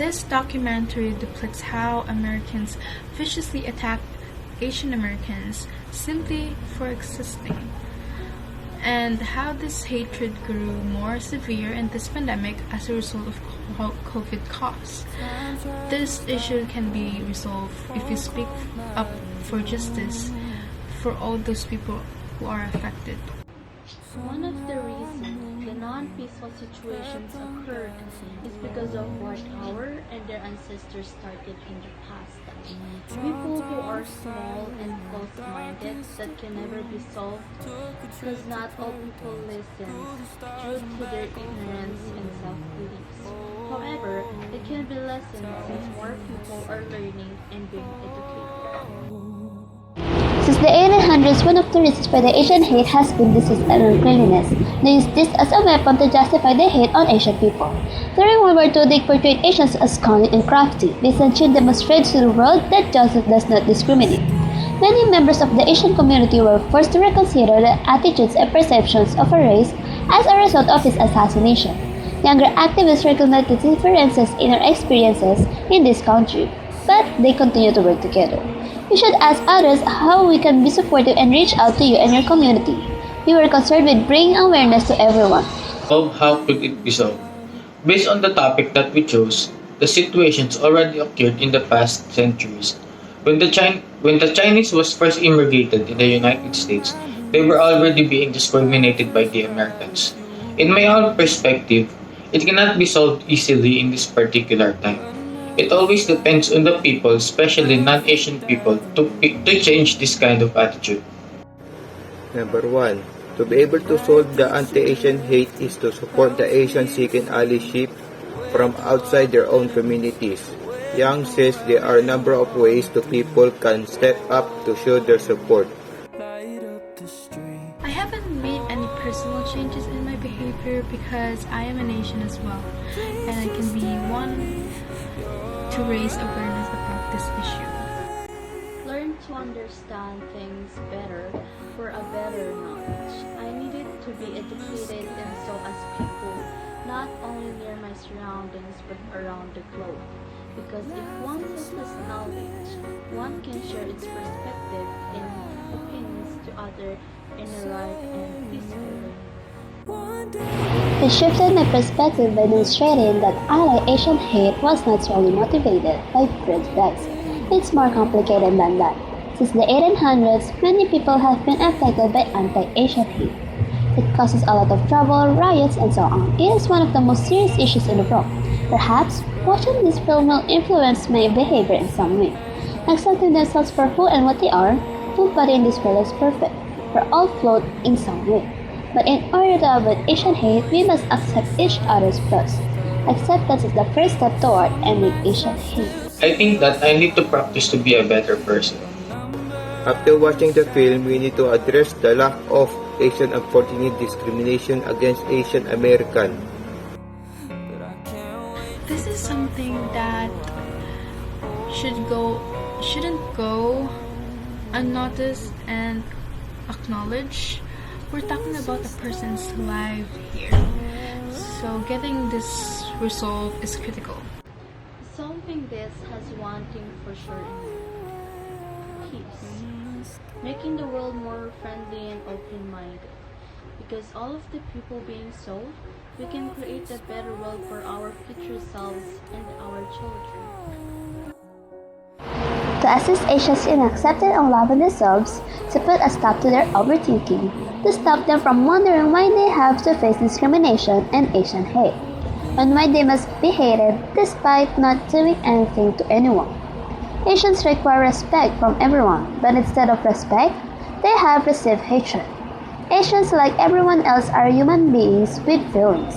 This documentary depicts how Americans viciously attacked Asian Americans simply for existing, and how this hatred grew more severe in this pandemic as a result of COVID costs. This issue can be resolved if we speak up for justice for all those people who are affected. One of the reasons the non-peaceful situations occurred is because of what power and their ancestors started in the past. People who are small and close-minded that can never be solved because not all people listen due to their ignorance and self-beliefs. However, it can be lessened since more people are learning and being educated. Since the 1800s, one of the reasons for the Asian hate has been disease and uncleanliness. They used this as a weapon to justify their hate on Asian people. During World War II, they portrayed Asians as cunning and crafty. They essentially demonstrated to the world that justice does not discriminate. Many members of the Asian community were forced to reconsider the attitudes and perceptions of a race as a result of his assassination. Younger activists recognized the differences in our experiences in this country, but they continue to work together. We should ask others how we can be supportive and reach out to you and your community. We were concerned with bringing awareness to everyone. How could it be solved? Based on the topic that we chose, the situations already occurred in the past centuries. When the Chinese was first immigrated in the United States, they were already being discriminated by the Americans. In my own perspective, it cannot be solved easily in this particular time. It always depends on the people, especially non-Asian people, to change this kind of attitude. Number 1. To be able to solve the anti-Asian hate is to support the Asian-seeking allyship from outside their own communities. Yang says there are a number of ways to people can step up to show their support. I haven't made any personal changes in my behavior because I am an Asian as well, and I can be one to raise awareness about this issue. Learn to understand things better for a better knowledge. I needed to be educated and so as people, not only near my surroundings but around the globe. Because if one has this knowledge, one can share its perspective and opinions to others in a right and peaceful way. It shifted my perspective by demonstrating that anti-Asian hate was not solely motivated by prejudice. It's more complicated than that. Since the 1800s, many people have been affected by anti-Asian hate. It causes a lot of trouble, riots, and so on. It is one of the most serious issues in the world. Perhaps, watching this film will influence my behavior in some way. Accepting themselves for who and what they are, nobody in this world is perfect. We're all flawed in some way. But in order to avoid Asian hate, we must accept each other's flaws. Acceptance is the first step toward ending Asian hate. I think that I need to practice to be a better person. After watching the film, we need to address the lack of Asian unfortunate discrimination against Asian American. This is something that shouldn't go unnoticed and acknowledged. We're talking about a person's life here, so getting this resolved is critical. Solving this has one thing for sure: peace. Making the world more friendly and open-minded. Because all of the people being solved, we can create a better world for our future selves and our children. To assist Asians in accepting and loving themselves, to put a stop to their overthinking, to stop them from wondering why they have to face discrimination and Asian hate, and why they must be hated despite not doing anything to anyone. Asians require respect from everyone, but instead of respect, they have received hatred. Asians, like everyone else, are human beings with feelings,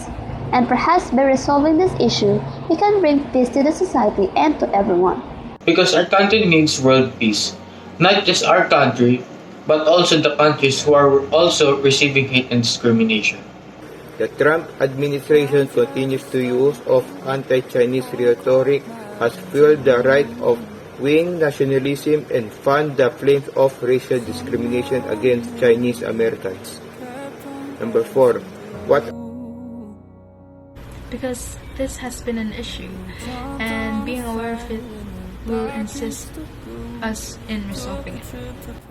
and perhaps by resolving this issue, we can bring peace to the society and to everyone. Because our country needs world peace. Not just our country, but also the countries who are also receiving hate and discrimination. The Trump administration's continuous use of anti-Chinese rhetoric has fueled the right of wing nationalism and fanned the flames of racial discrimination against Chinese Americans. Number 4. What because this has been an issue, and being aware of it will assist us in resolving it.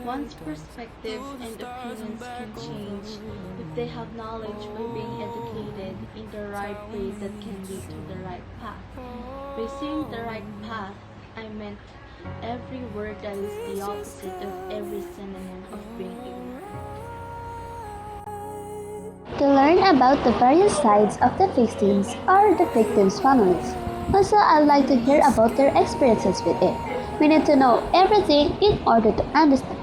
One's perspective and opinions can change if they have knowledge by being educated in the right way that can lead to the right path. By saying the right path, I meant every word that is the opposite of every synonym of being ignorant. To learn about the various sides of the victims or the victims' families. Also, I'd like to hear about their experiences with it. We need to know everything in order to understand.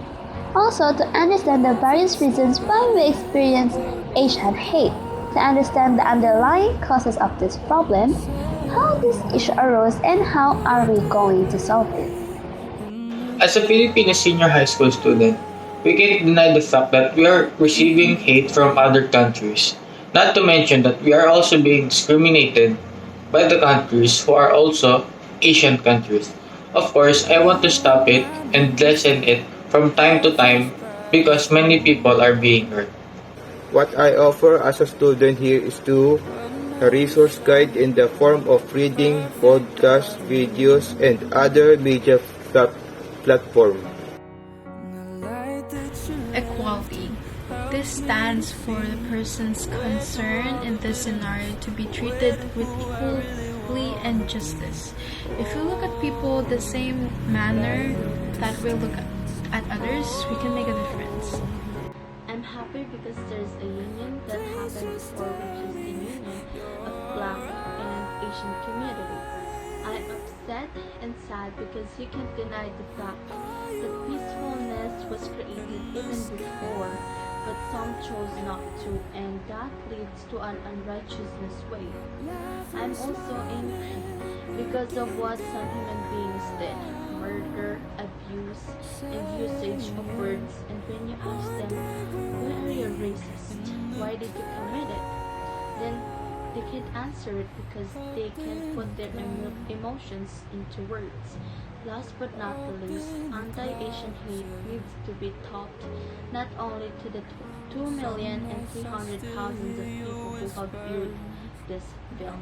Also, to understand the various reasons why we experience Asian hate. To understand the underlying causes of this problem, how this issue arose, and how are we going to solve it. As a Filipino senior high school student, we can't deny the fact that we are receiving hate from other countries. Not to mention that we are also being discriminated by the countries who are also Asian countries. Of course, I want to stop it and lessen it from time to time because many people are being hurt. What I offer as a student here is a resource guide in the form of reading, podcasts, videos, and other media platform. Equality. This stands for the persons concerned in this scenario to be treated with equality and justice. If we look at people the same manner that we look at others, we can make a difference. I'm happy because there's a union that happened before, which is the union of Black and Asian community. I'm upset and sad because you can't deny the fact that peacefulness was created even before, but some chose not to, and that leads to an unrighteousness way. I'm also angry because of what some human beings did: murder, abuse, and usage of words. And when you ask them, why are you racist? Why did you commit it? Then they can't answer it because they can't put their emotions into words. Last but not the least, anti-Asian hate needs to be taught not only to the 2,300,000 of people who have viewed this film.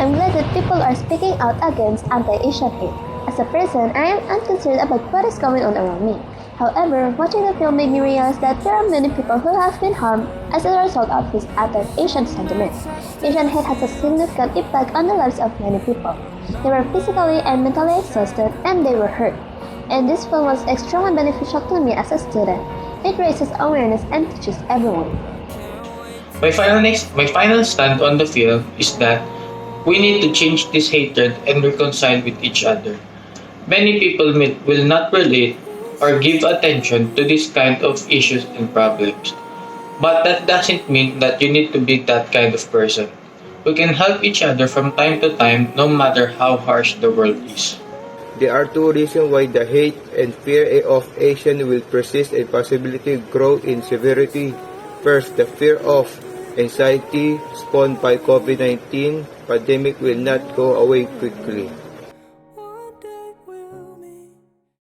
I'm glad that people are speaking out against anti-Asian hate. As a person, I am unconcerned about what is going on around me. However, watching the film made me realize that there are many people who have been harmed as a result of this anti-Asian sentiment. Asian hate has a significant impact on the lives of many people. They were physically and mentally exhausted, and they were hurt. And this film was extremely beneficial to me as a student. It raises awareness and teaches everyone. My final stand on the film is that we need to change this hatred and reconcile with each other. Many people will not relate or give attention to this kind of issues and problems. But that doesn't mean that you need to be that kind of person. We can help each other from time to time, no matter how harsh the world is. There are two reasons why the hate and fear of Asian will persist and possibly grow in severity. First, the fear of anxiety spawned by COVID-19 pandemic will not go away quickly.